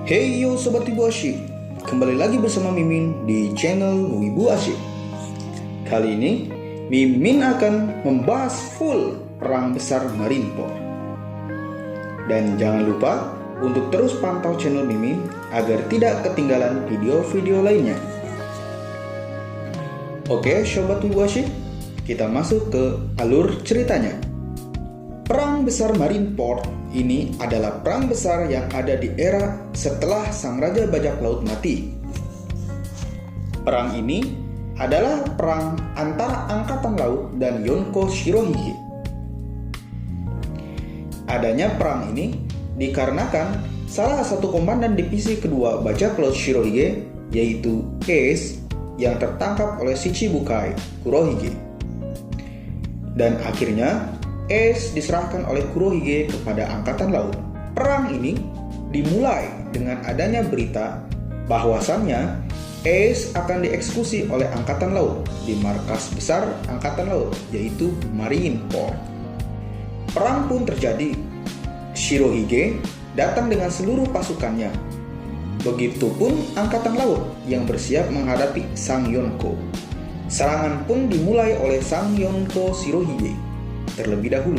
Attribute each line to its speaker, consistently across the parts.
Speaker 1: Hey yo Sobat Wibu Asyik, kembali lagi bersama Mimin di channel Wibu Asyik. Kali ini Mimin akan membahas full Perang Besar Marineford. Dan jangan lupa untuk terus pantau channel Mimin agar tidak ketinggalan video-video lainnya. Oke Sobat Wibu Asyik, kita masuk ke alur ceritanya. Perang Besar Marineford ini adalah perang besar yang ada di era setelah Sang Raja Bajak Laut mati. Perang ini adalah perang antara Angkatan Laut dan Yonko Shirohige. Adanya perang ini dikarenakan salah satu komandan divisi kedua Bajak Laut Shirohige, yaitu Ace, yang tertangkap oleh Shichibukai Kurohige. Dan akhirnya Ace diserahkan oleh Kurohige kepada Angkatan Laut. Perang ini dimulai dengan adanya berita bahwasannya Ace akan dieksekusi oleh Angkatan Laut di markas besar Angkatan Laut, yaitu Marineford. Perang pun terjadi. Shirohige datang dengan seluruh pasukannya. Begitupun Angkatan Laut yang bersiap menghadapi Sang Yonko. Serangan pun dimulai oleh Sang Yonko Shirohige terlebih dahulu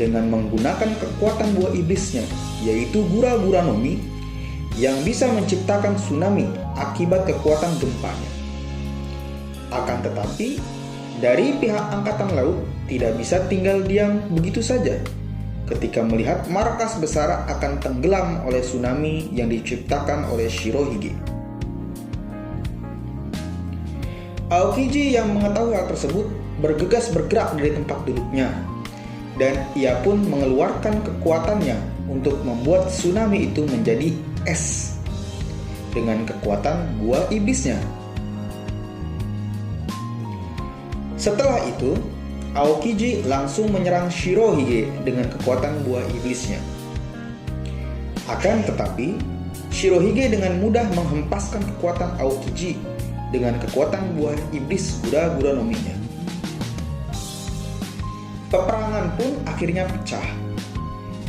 Speaker 1: dengan menggunakan kekuatan buah iblisnya, yaitu Gura-Gura no Mi, yang bisa menciptakan tsunami akibat kekuatan gempanya. Akan tetapi, dari pihak Angkatan Laut tidak bisa tinggal diam begitu saja ketika melihat markas besar akan tenggelam oleh tsunami yang diciptakan oleh Shirohige. Aokiji yang mengetahui hal tersebut bergegas bergerak dari tempat duduknya, dan ia pun mengeluarkan kekuatannya untuk membuat tsunami itu menjadi es dengan kekuatan buah iblisnya. Setelah itu, Aokiji langsung menyerang Shirohige dengan kekuatan buah iblisnya. Akan tetapi, Shirohige dengan mudah menghempaskan kekuatan Aokiji dengan kekuatan buah iblis Gura-Gura no Mi-nya. Peperangan pun akhirnya pecah,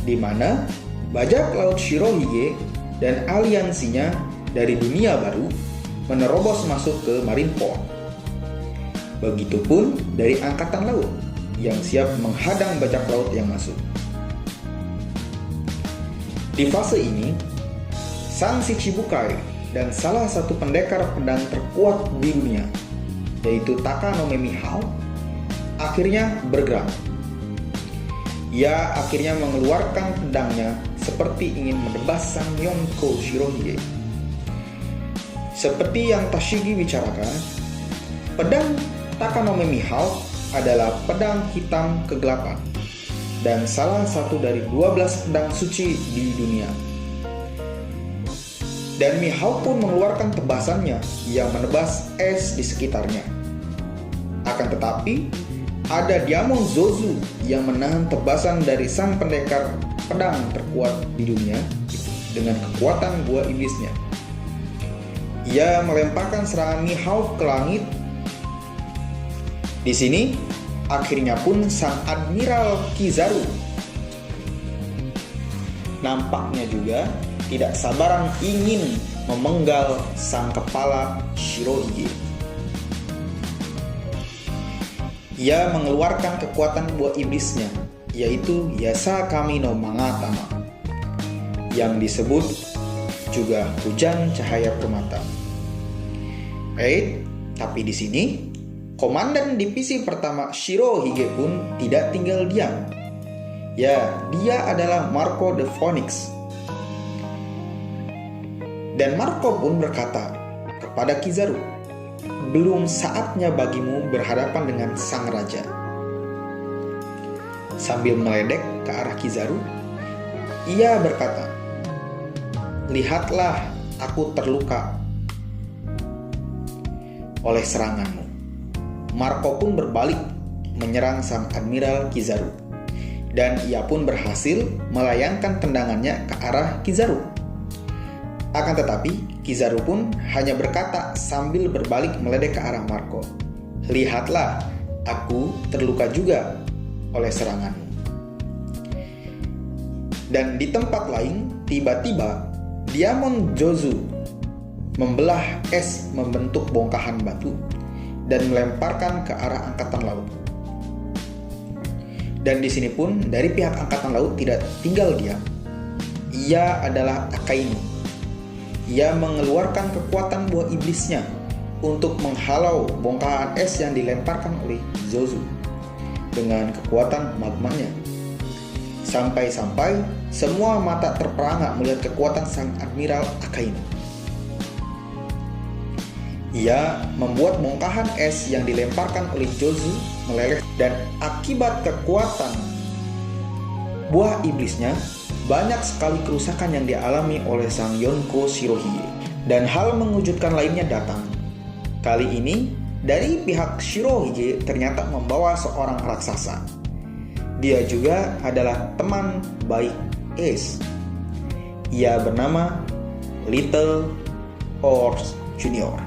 Speaker 1: di mana Bajak Laut Shirohige dan aliansinya dari dunia baru menerobos masuk ke Marineford. Begitupun dari Angkatan Laut yang siap menghadang Bajak Laut yang masuk. Di fase ini, Sang Shichibukai dan salah satu pendekar pedang terkuat di dunia, yaitu Taka no Mihao, akhirnya bergerak. Ia akhirnya mengeluarkan pedangnya seperti ingin menebas Sang Yonko Shirohige. Seperti yang Tashigi bicarakan, pedang Taka no Mihao adalah pedang hitam kegelapan dan salah satu dari 12 pedang suci di dunia. Dan Mihao pun mengeluarkan tebasannya yang menebas es di sekitarnya. Akan tetapi, ada Diamond Zozu yang menahan tebasan dari sang pendekar pedang terkuat di dunia dengan kekuatan buah iblisnya. Ia melemparkan serangan Mihao ke langit. Di sini, akhirnya pun sang Admiral Kizaru nampaknya juga tidak sabaran ingin memenggal sang kepala Shirohige. Ia mengeluarkan kekuatan buah iblisnya, yaitu Yasakami no Mangatama, yang disebut juga hujan cahaya permata. Tapi di sini, komandan divisi pertama Shirohige pun tidak tinggal diam. Ya, dia adalah Marco the Phoenix. Dan Marco pun berkata kepada Kizaru, belum saatnya bagimu berhadapan dengan sang raja. Sambil meledek ke arah Kizaru, ia berkata, lihatlah, aku terluka oleh seranganmu. Marco pun berbalik menyerang sang Admiral Kizaru, dan ia pun berhasil melayangkan tendangannya ke arah Kizaru. Akan tetapi, Kizaru pun hanya berkata sambil berbalik meledek ke arah Marco, lihatlah, aku terluka juga oleh seranganmu. Dan di tempat lain, tiba-tiba Diamond Jozu membelah es membentuk bongkahan batu dan melemparkan ke arah angkatan laut. Dan di sini pun dari pihak angkatan laut tidak tinggal diam. Ia adalah Akainu. Ia mengeluarkan kekuatan buah iblisnya untuk menghalau bongkahan es yang dilemparkan oleh Zozu dengan kekuatan magmanya. Sampai-sampai semua mata terperangak melihat kekuatan sang Admiral Akainu. Ia membuat bongkahan es yang dilemparkan oleh Jozu meleleh, dan akibat kekuatan buah iblisnya, banyak sekali kerusakan yang dialami oleh sang Yonko Shirohige. Dan hal mengejutkan lainnya datang. Kali ini, dari pihak Shirohige ternyata membawa seorang raksasa. Dia juga adalah teman baik Ace. Ia bernama Little Ors Junior.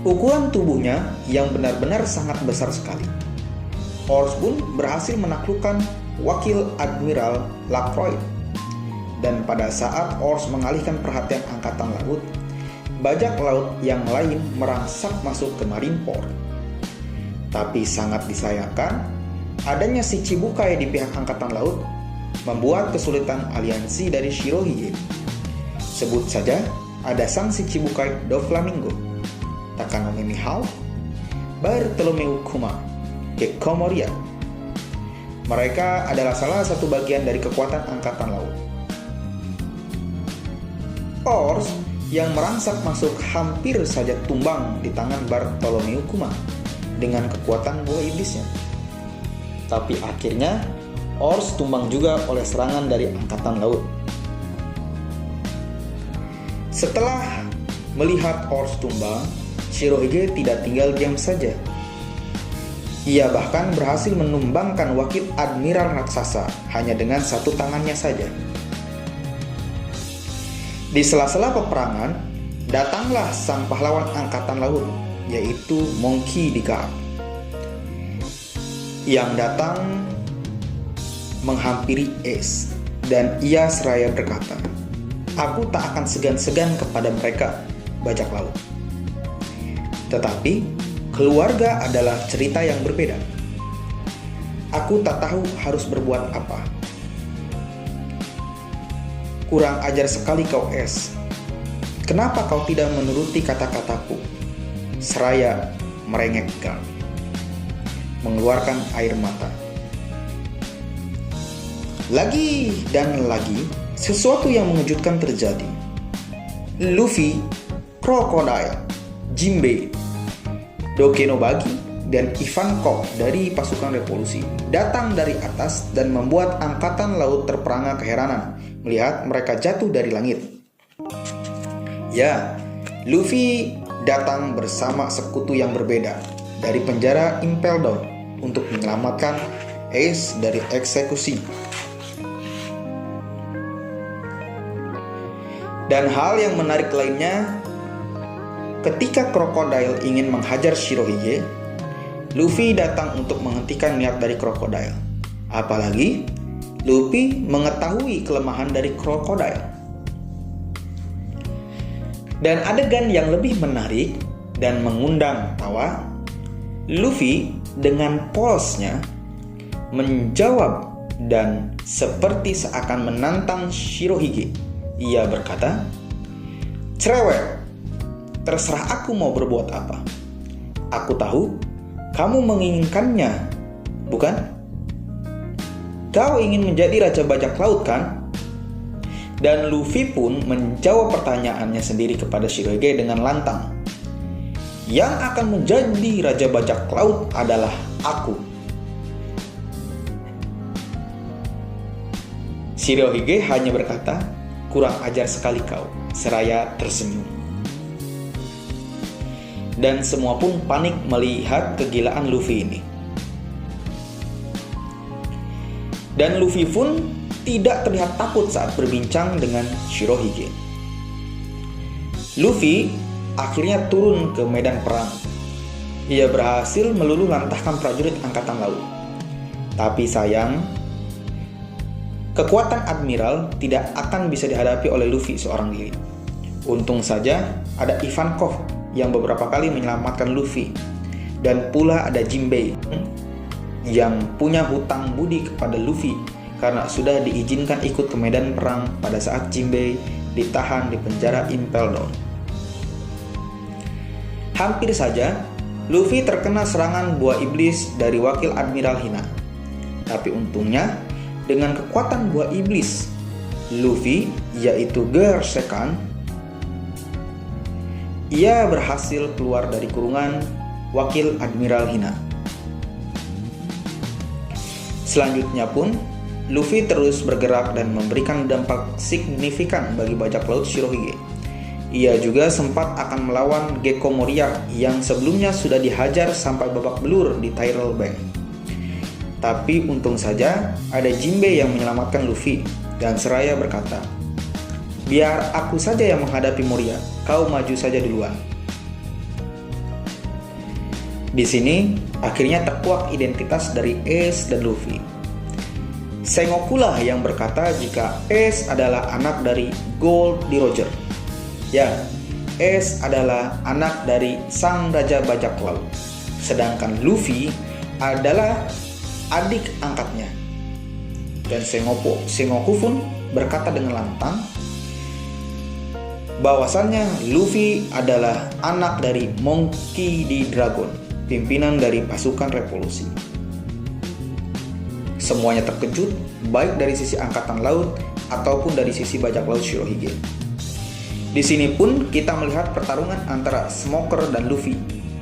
Speaker 1: Ukuran tubuhnya yang benar-benar sangat besar sekali. Ors pun berhasil menaklukkan wakil Admiral Lacroix. Dan pada saat Ors mengalihkan perhatian angkatan laut, bajak laut yang lain merangsak masuk ke Marineport. Tapi sangat disayangkan, adanya Shichibukai di pihak angkatan laut membuat kesulitan aliansi dari Shirohige. Sebut saja ada sang Shichibukai Doflamingo, Takanome Mihao, Bartolomeu Kuma, Gekko Moria. Mereka adalah salah satu bagian dari kekuatan angkatan laut. Ors yang merangsak masuk hampir saja tumbang di tangan Bartolomeu Kuma dengan kekuatan buah iblisnya. Tapi akhirnya Ors tumbang juga oleh serangan dari angkatan laut. Setelah melihat Ors tumbang, Shirohige tidak tinggal diam saja. Ia bahkan berhasil menumbangkan wakil Admiral raksasa hanya dengan satu tangannya saja. Di sela-sela peperangan, datanglah sang pahlawan angkatan laut, yaitu Monkey D. Garp, yang datang menghampiri Ace, dan ia seraya berkata, "Aku tak akan segan-segan kepada mereka, bajak laut. Tetapi keluarga adalah cerita yang berbeda. Aku tak tahu harus berbuat apa. Kurang ajar sekali kau, Ace. Kenapa kau tidak menuruti kata-kataku?" Seraya merengek Garp, mengeluarkan air mata. Lagi dan lagi, sesuatu yang mengejutkan terjadi. Luffy, Crocodile, Jinbei, Dokenobagi, dan Ivankov dari pasukan revolusi datang dari atas dan membuat angkatan laut terperangah keheranan melihat mereka jatuh dari langit. Ya, Luffy datang bersama sekutu yang berbeda dari penjara Impel Down untuk menyelamatkan Ace dari eksekusi. Dan hal yang menarik lainnya, ketika Crocodile ingin menghajar Shirohige, Luffy datang untuk menghentikan niat dari Crocodile. Apalagi Luffy mengetahui kelemahan dari Crocodile. Dan adegan yang lebih menarik dan mengundang tawa, Luffy dengan polosnya menjawab dan seperti seakan menantang Shirohige. Ia berkata, "Cerewet, terserah aku mau berbuat apa. Aku tahu kamu menginginkannya, bukan? Kau ingin menjadi Raja Bajak Laut, kan?" Dan Luffy pun menjawab pertanyaannya sendiri kepada Shirohige dengan lantang. "Yang akan menjadi Raja Bajak Laut adalah aku." Shirohige hanya berkata, "Kurang ajar sekali kau," seraya tersenyum. Dan semua pun panik melihat kegilaan Luffy ini. Dan Luffy pun tidak terlihat takut saat berbincang dengan Shirohige. Luffy akhirnya turun ke medan perang. Ia berhasil meluluh lantahkan prajurit angkatan laut. Tapi sayang, kekuatan Admiral tidak akan bisa dihadapi oleh Luffy seorang diri. Untung saja ada Ivankov yang beberapa kali menyelamatkan Luffy, dan pula ada Jinbei yang punya hutang budi kepada Luffy karena sudah diizinkan ikut ke medan perang pada saat Jinbei ditahan di penjara Impel Down. Hampir saja Luffy terkena serangan buah iblis dari wakil Admiral Hina. Tapi untungnya, dengan kekuatan buah iblis Luffy, yaitu Gear Second, ia berhasil keluar dari kurungan wakil Admiral Hina. Selanjutnya pun, Luffy terus bergerak dan memberikan dampak signifikan bagi bajak laut Shirohige. Ia juga sempat akan melawan Gekko Moria yang sebelumnya sudah dihajar sampai babak belur di Tyrell Bank. Tapi untung saja ada Jinbei yang menyelamatkan Luffy dan seraya berkata, "Biar aku saja yang menghadapi Moria, kau maju saja duluan." Di sini akhirnya terkuak identitas dari Ace dan Luffy. Sengoku-lah yang berkata jika Ace adalah anak dari Gold di Roger. Ya, Ace adalah anak dari sang raja bajak laut, sedangkan Luffy adalah adik angkatnya. Dan Sengoku pun berkata dengan lantang bahwasannya Luffy adalah anak dari Monkey D. Dragon, pimpinan dari pasukan revolusi. Semuanya terkejut, baik dari sisi angkatan laut ataupun dari sisi bajak laut Shirohige. Di sini pun kita melihat pertarungan antara Smoker dan Luffy.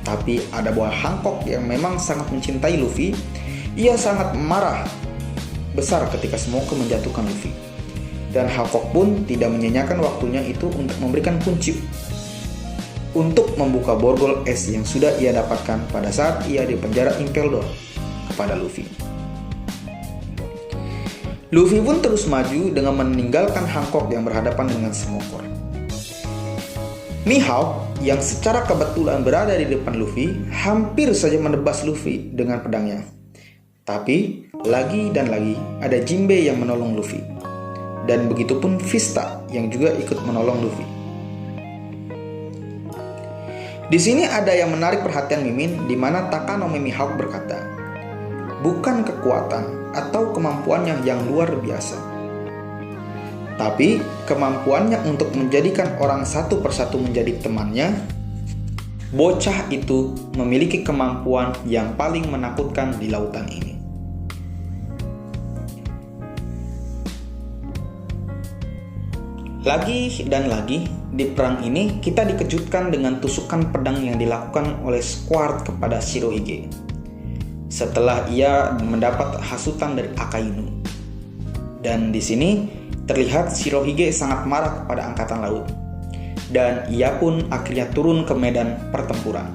Speaker 1: Tapi ada buah Hancock yang memang sangat mencintai Luffy. Ia sangat marah besar ketika Smoker menjatuhkan Luffy. Dan Hancock pun tidak menyanyiakan waktunya itu untuk memberikan kunci untuk membuka borgol es yang sudah ia dapatkan pada saat ia di penjara Impel Down kepada Luffy. Luffy pun terus maju dengan meninggalkan Hancock yang berhadapan dengan Smoker. Mihawk yang secara kebetulan berada di depan Luffy hampir saja menebas Luffy dengan pedangnya. Tapi lagi dan lagi ada Jinbei yang menolong Luffy. Dan begitupun Vista yang juga ikut menolong Luffy. Di sini ada yang menarik perhatian Mimin, di mana Takanome Mihawk berkata, "Bukan kekuatan atau kemampuannya yang luar biasa, tapi kemampuannya untuk menjadikan orang satu persatu menjadi temannya." Bocah itu memiliki kemampuan yang paling menakutkan di lautan ini. Lagi dan lagi, di perang ini kita dikejutkan dengan tusukan pedang yang dilakukan oleh Squard kepada Shirohige setelah ia mendapat hasutan dari Akainu. Dan di sini terlihat Shirohige sangat marah kepada angkatan laut, dan ia pun akhirnya turun ke medan pertempuran.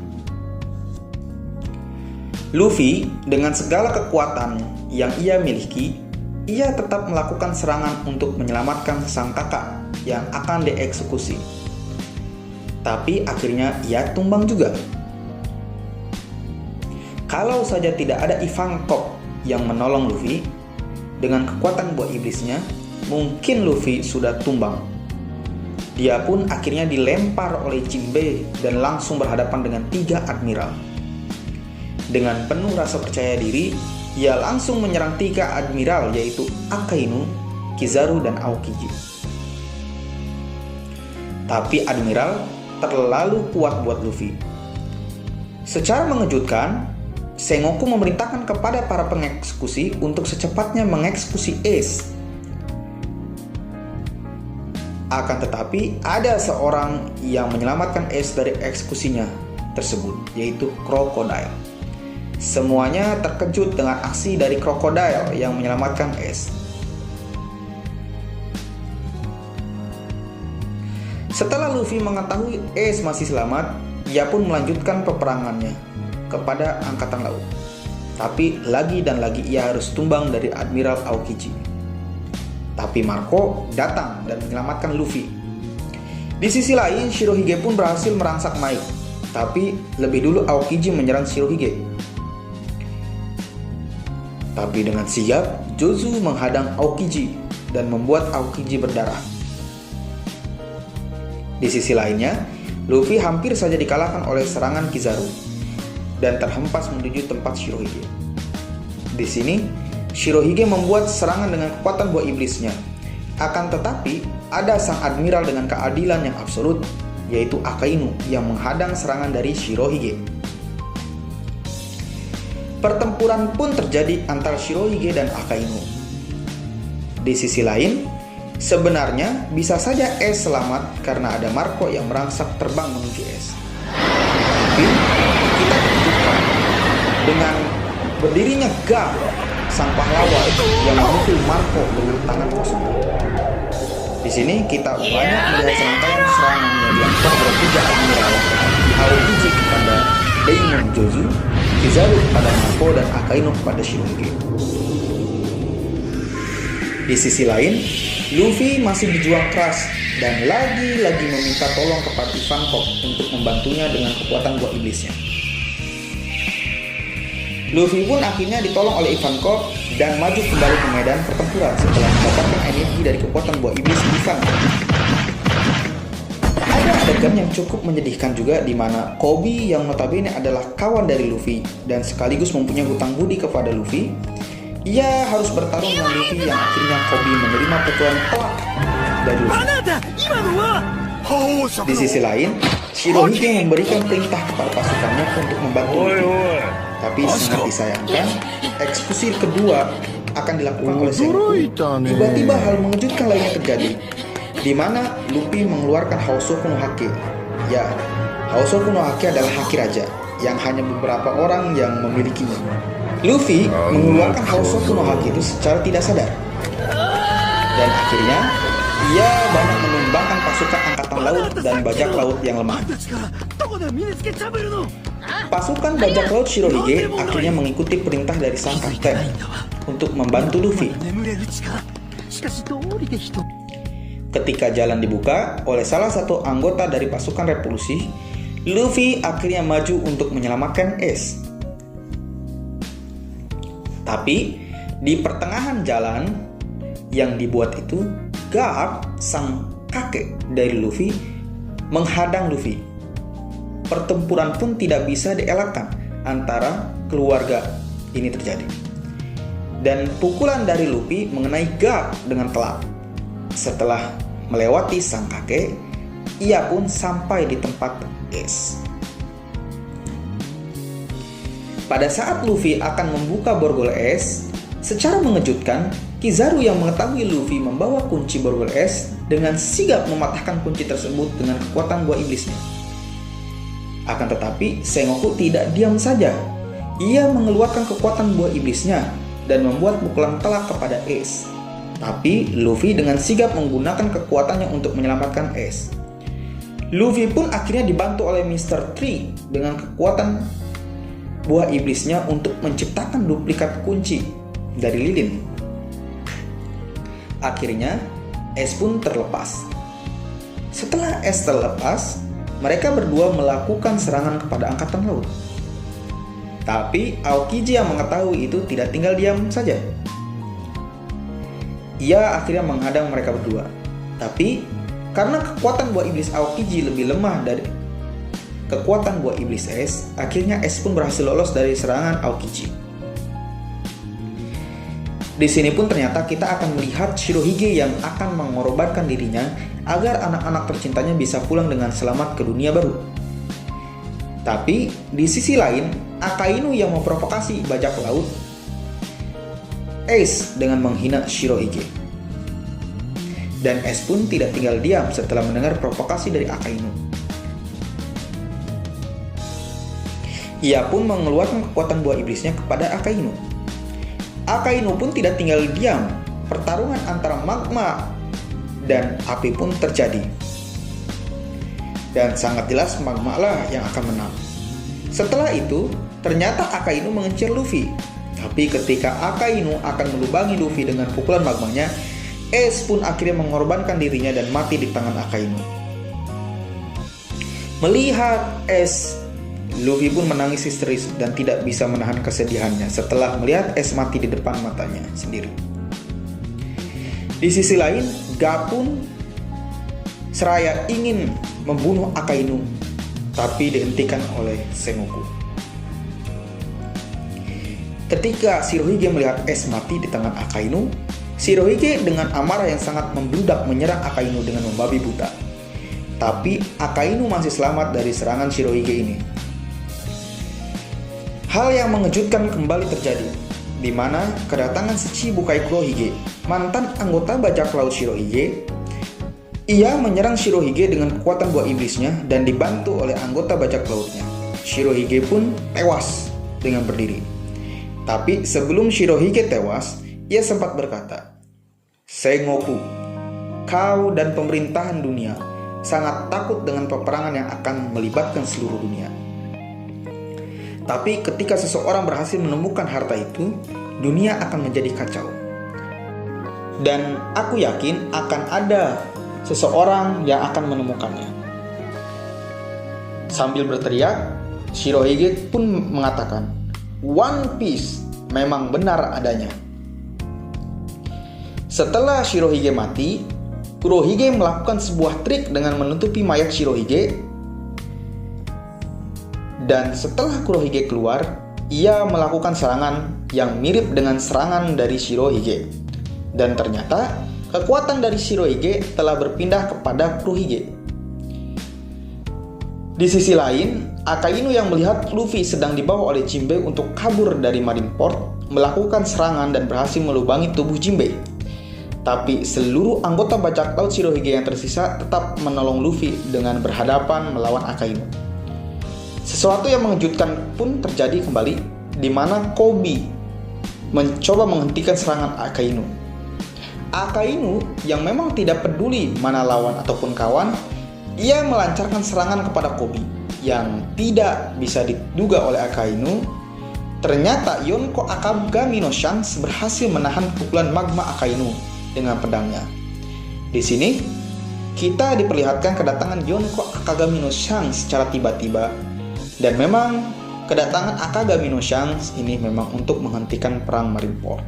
Speaker 1: Luffy dengan segala kekuatan yang ia miliki, ia tetap melakukan serangan untuk menyelamatkan sang kakak yang akan dieksekusi. Tapi akhirnya ia tumbang juga. Kalau saja tidak ada Ivankov yang menolong Luffy, dengan kekuatan buah iblisnya, mungkin Luffy sudah tumbang. Dia pun akhirnya dilempar oleh Jinbei dan langsung berhadapan dengan 3 admiral. Dengan penuh rasa percaya diri, ia langsung menyerang 3 admiral, yaitu Akainu, Kizaru, dan Aokiji. Tapi admiral terlalu kuat buat Luffy. Secara mengejutkan, Sengoku memerintahkan kepada para pengeksekusi untuk secepatnya mengeksekusi Ace. Akan tetapi ada seorang yang menyelamatkan Ace dari eksekusinya tersebut, yaitu Crocodile. Semuanya terkejut dengan aksi dari Crocodile yang menyelamatkan Ace. Setelah Luffy mengetahui Ace masih selamat, ia pun melanjutkan peperangannya kepada angkatan laut. Tapi lagi dan lagi ia harus tumbang dari Admiral Aokiji. Tapi Marco datang dan menyelamatkan Luffy. Di sisi lain, Shirohige pun berhasil merangsak Mike. Tapi lebih dulu Aokiji menyerang Shirohige. Tapi dengan sigap, Jozu menghadang Aokiji dan membuat Aokiji berdarah. Di sisi lainnya, Luffy hampir saja dikalahkan oleh serangan Kizaru dan terhempas menuju tempat Shirohige. Di sini, Shirohige membuat serangan dengan kekuatan buah iblisnya. Akan tetapi, ada sang admiral dengan keadilan yang absolut, yaitu Akainu yang menghadang serangan dari Shirohige. Pertempuran pun terjadi antara Shirohige dan Akainu. Di sisi lain, sebenarnya bisa saja Ace selamat karena ada Marco yang merangsek terbang menuju Ace. Tapi kita terkejutkan dengan berdirinya Garp, sang pahlawan yang memukul Marco dengan tangan kosong. Di sini kita banyak melihat serangkaian serangan yang dilakukan oleh tiga admiral, Aokiji kepada Daimon Jozu, Kizaru kepada Marco, dan Akainu kepada Shirohige. Di sisi lain, Luffy masih berjuang keras dan lagi-lagi meminta tolong kepada Ivankov untuk membantunya dengan kekuatan buah iblisnya. Luffy pun akhirnya ditolong oleh Ivankov dan maju kembali ke medan pertempuran setelah mendapatkan energi dari kekuatan buah iblis Ivankov. Ada adegan yang cukup menyedihkan juga di mana Koby yang notabene adalah kawan dari Luffy dan sekaligus mempunyai hutang budi kepada Luffy, ia harus bertarung dengan Luffy yang akhirnya Koby menerima pukulan telak dari Luffy. Di sisi lain, Shirohige memberikan perintah kepada pasukannya untuk membantu Luffy. Tapi sangat disayangkan, eksekusi kedua akan dilakukan oleh Sengoku. Tiba-tiba hal mengejutkan lainnya terjadi, di mana Luffy mengeluarkan Haoshoku no Hake. Ya, Haoshoku no Hake adalah haki raja yang hanya beberapa orang yang memilikinya. Luffy mengeluarkan Haoshoku no Hake itu secara tidak sadar. Dan akhirnya, ia banyak menumbangkan pasukan angkatan laut dan bajak laut yang lemah. Pasukan bajak laut Shirohige akhirnya mengikuti perintah dari sang kapten untuk membantu Luffy. Ketika jalan dibuka oleh salah satu anggota dari pasukan revolusi, Luffy akhirnya maju untuk menyelamatkan Ace. Tapi di pertengahan jalan yang dibuat itu, Garp, sang kakek dari Luffy, menghadang Luffy. Pertempuran pun tidak bisa dielakkan antara keluarga ini terjadi. Dan pukulan dari Luffy mengenai Garp dengan telak. Setelah melewati sang kakek, ia pun sampai di tempat Ace. Pada saat Luffy akan membuka borgol Ace, secara mengejutkan, Kizaru yang mengetahui Luffy membawa kunci borgol Ace dengan sigap mematahkan kunci tersebut dengan kekuatan buah iblisnya. Akan tetapi, Sengoku tidak diam saja. Ia mengeluarkan kekuatan buah iblisnya dan membuat pukulan telak kepada Ace. Tapi, Luffy dengan sigap menggunakan kekuatannya untuk menyelamatkan Ace. Luffy pun akhirnya dibantu oleh Mr. Tree dengan kekuatan buah iblisnya untuk menciptakan duplikat kunci dari lilin. Akhirnya, Ace pun terlepas. Setelah Ace terlepas, mereka berdua melakukan serangan kepada angkatan laut. Tapi Aokiji yang mengetahui itu tidak tinggal diam saja. Ia akhirnya menghadang mereka berdua. Tapi karena kekuatan buah iblis Aokiji lebih lemah dari kekuatan buah iblis Ace, akhirnya Ace pun berhasil lolos dari serangan Aokiji. Di sini pun ternyata kita akan melihat Shirohige yang akan mengorbankan dirinya agar anak-anak tercintanya bisa pulang dengan selamat ke dunia baru. Tapi di sisi lain, Akainu yang memprovokasi bajak laut Ace dengan menghina Shirohige. Dan Ace pun tidak tinggal diam setelah mendengar provokasi dari Akainu. Ia pun mengeluarkan kekuatan buah iblisnya kepada Akainu. Akainu pun tidak tinggal diam. Pertarungan antara magma dan api pun terjadi. Dan sangat jelas magma lah yang akan menang. Setelah itu, ternyata Akainu mengejar Luffy. Tapi ketika Akainu akan melubangi Luffy dengan pukulan magmanya, Ace pun akhirnya mengorbankan dirinya dan mati di tangan Akainu. Melihat Ace, Luffy pun menangis histeris dan tidak bisa menahan kesedihannya setelah melihat Ace mati di depan matanya sendiri. Di sisi lain, Ga pun seraya ingin membunuh Akainu, tapi dihentikan oleh Sengoku. Ketika Shirohige melihat Es mati di tangan Akainu, Shirohige dengan amarah yang sangat membludak menyerang Akainu dengan membabi buta. Tapi Akainu masih selamat dari serangan Shirohige ini. Hal yang mengejutkan kembali terjadi, di mana kedatangan Shichibukai Kurohige, mantan anggota bajak laut Shirohige. Ia menyerang Shirohige dengan kekuatan buah iblisnya dan dibantu oleh anggota bajak lautnya. Shirohige pun tewas dengan berdiri. Tapi sebelum Shirohige tewas, ia sempat berkata, "Sengoku, kau dan pemerintahan dunia sangat takut dengan peperangan yang akan melibatkan seluruh dunia. Tapi ketika seseorang berhasil menemukan harta itu, dunia akan menjadi kacau. Dan aku yakin akan ada seseorang yang akan menemukannya." Sambil berteriak, Shirohige pun mengatakan, "One Piece memang benar adanya." Setelah Shirohige mati, Kurohige melakukan sebuah trik dengan menutupi mayat Shirohige. Dan setelah Kurohige keluar, ia melakukan serangan yang mirip dengan serangan dari Shirohige. Dan ternyata kekuatan dari Shirohige telah berpindah kepada Kurohige. Di sisi lain, Akainu yang melihat Luffy sedang dibawa oleh Jinbei untuk kabur dari Marineford melakukan serangan dan berhasil melubangi tubuh Jinbei. Tapi seluruh anggota bajak laut Shirohige yang tersisa tetap menolong Luffy dengan berhadapan melawan Akainu. Sesuatu yang mengejutkan pun terjadi kembali, di mana Koby mencoba menghentikan serangan Akainu. Akainu yang memang tidak peduli mana lawan ataupun kawan, ia melancarkan serangan kepada Koby yang tidak bisa diduga oleh Akainu. Ternyata Yonko Akagami no Shanks berhasil menahan pukulan magma Akainu dengan pedangnya. Di sini kita diperlihatkan kedatangan Yonko Akagami no Shanks secara tiba-tiba, dan memang kedatangan Akagami no Shanks ini memang untuk menghentikan perang Marineford.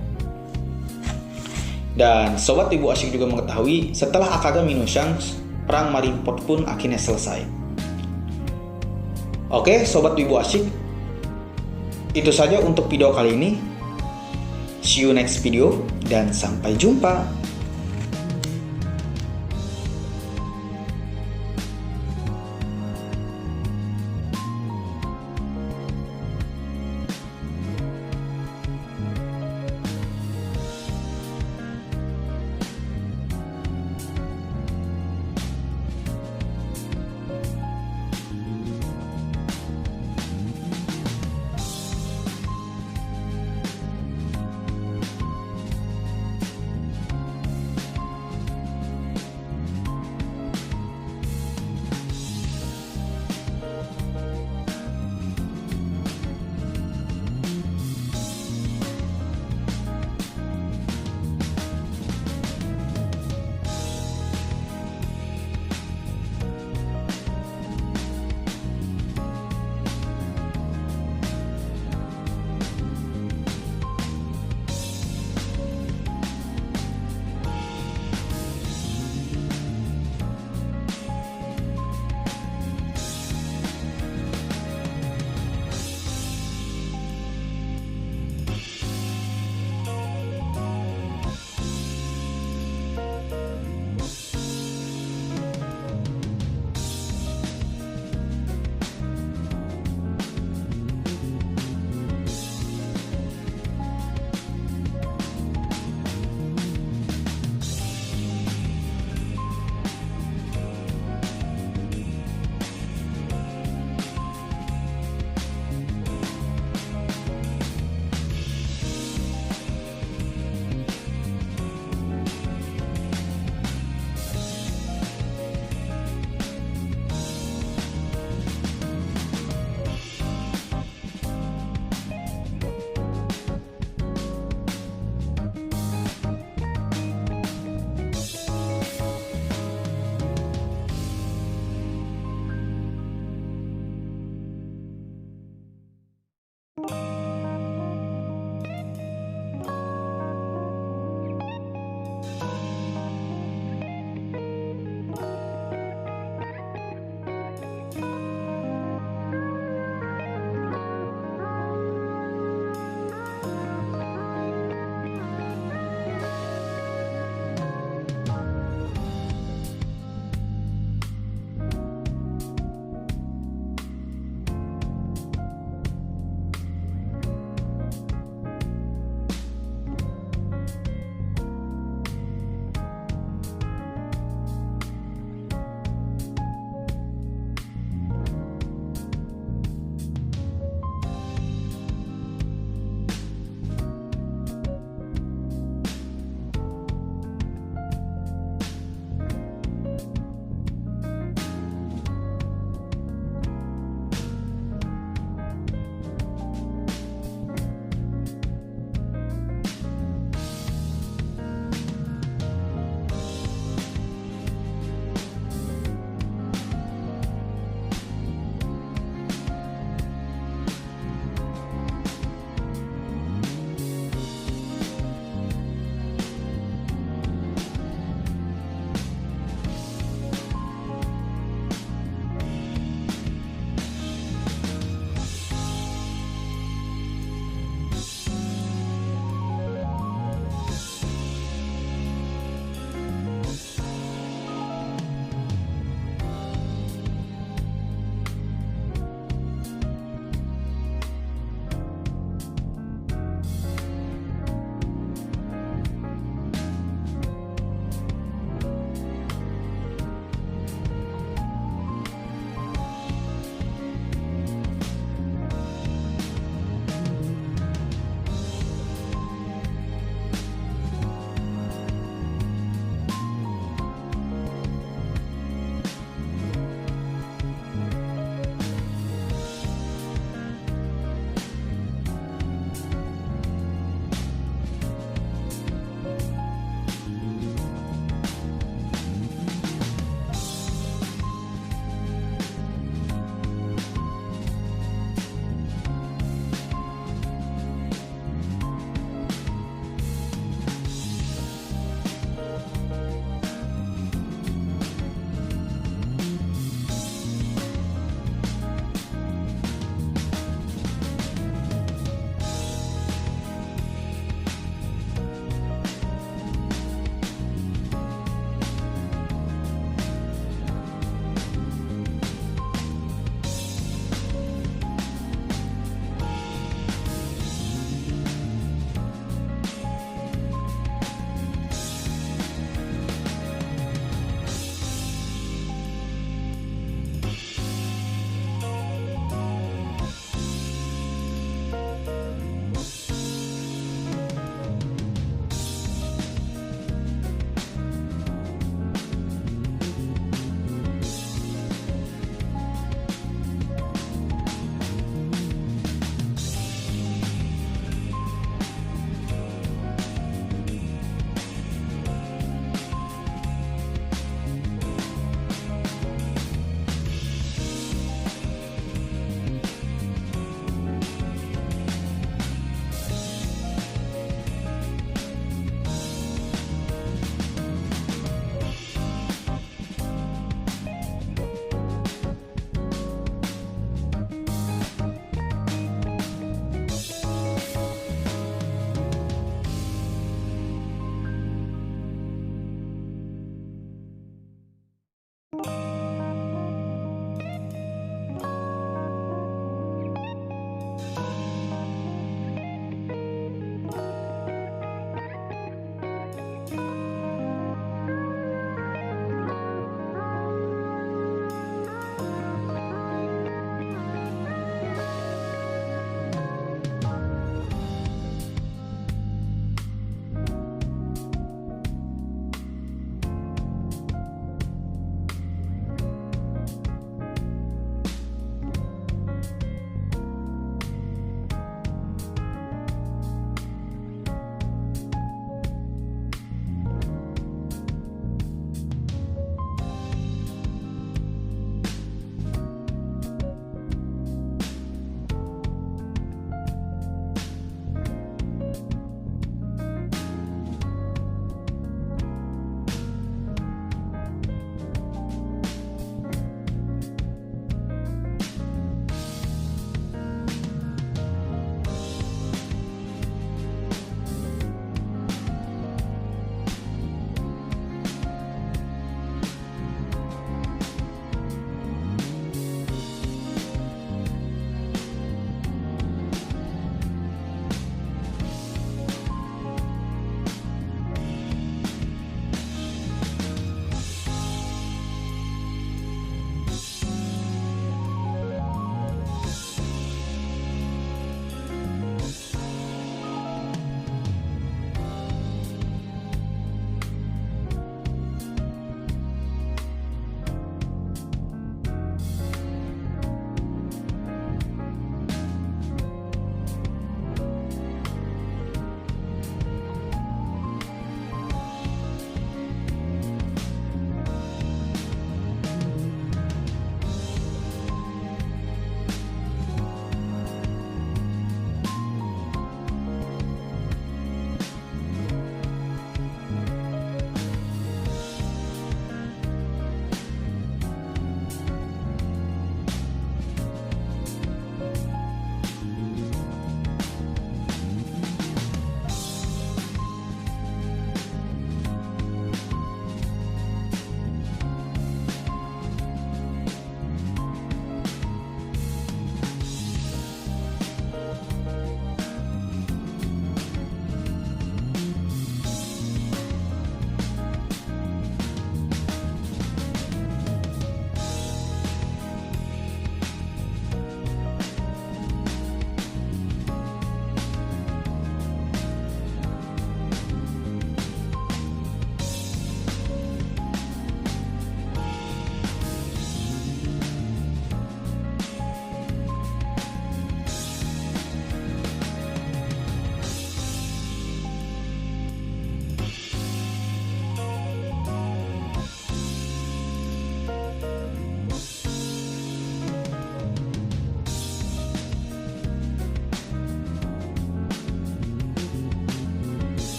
Speaker 1: Dan sobat Wibu Asyik juga mengetahui, setelah Akagami no Shanks, perang Marineford pun akhirnya selesai. Oke, sobat Wibu Asyik, itu saja untuk video kali ini. See you next video dan sampai jumpa.